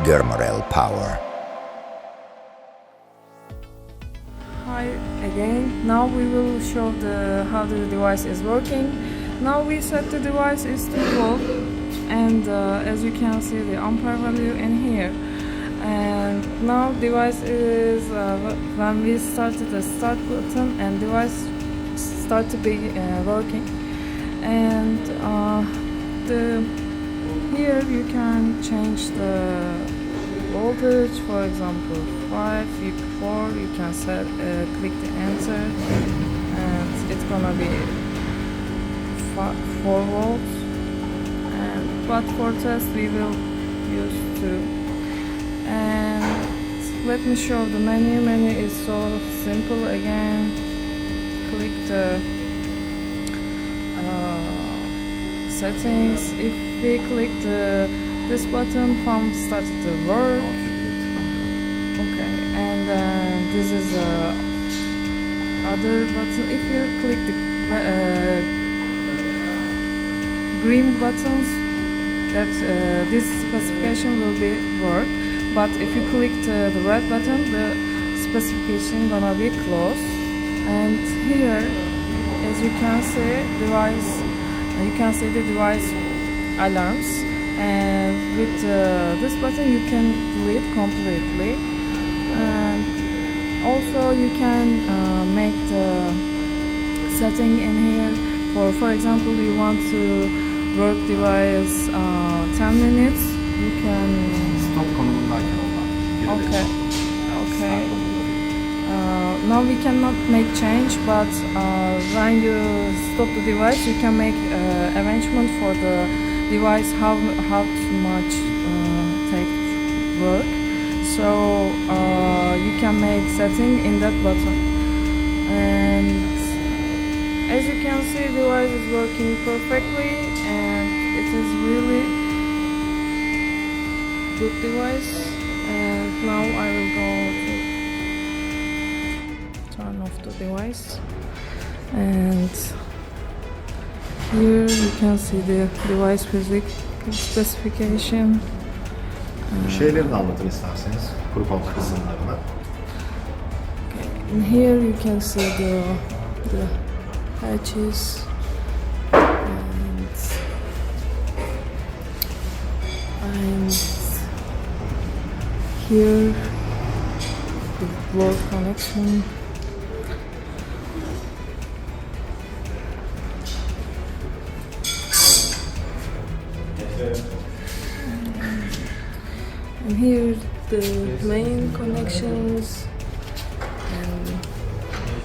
Germarel power. Hi again. Now we will show how the device is working. Now we set the device is 2 volt, and as you can see the ampere value in here. And now device is when we started the start button and device start to be working. And here you can change the voltage, for example 5, 4, you can set click the enter, and it's gonna be 4 volts. But for test we will use 2. And let me show the menu. Menu is so simple. Again, click the settings. If we click this button, pump starts to work. Okay, and this is other button. If you click the green buttons, that this specification will be work. But if you click the red button, the specification gonna be closed. And here, as you can see, the device alarms. And with this button, you can delete completely. And also, you can make the setting in here. For example, you want to work device 10 minutes. You can stop konumundayken olan. Okay. Now we cannot make change, but when you stop the device, you can make arrangement for the device how much take work. So you can make setting in that button. And as you can see, the device is working perfectly, and it is really good device. And now I will go to turn off the device, and here you can see the device physics specification. Şeyleri de anlatın isterseniz, kuru koltuk kısımlarını. Okay. And here you can see the patches, and here the board connection. And here the main connections, and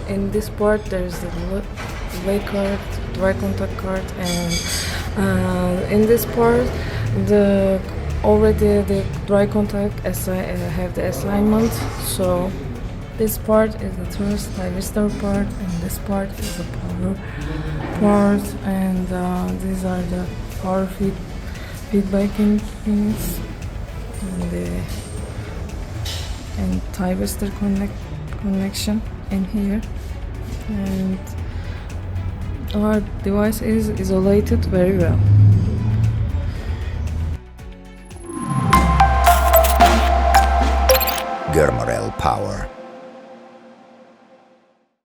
in this part there's the way card, dry contact card, and in this part already the dry contact have the assignment. So this part is the first thyristor part, and this part is the power part, and these are the power feedback pins, and thyristor connection in here. And our device is isolated very well. Germarel power.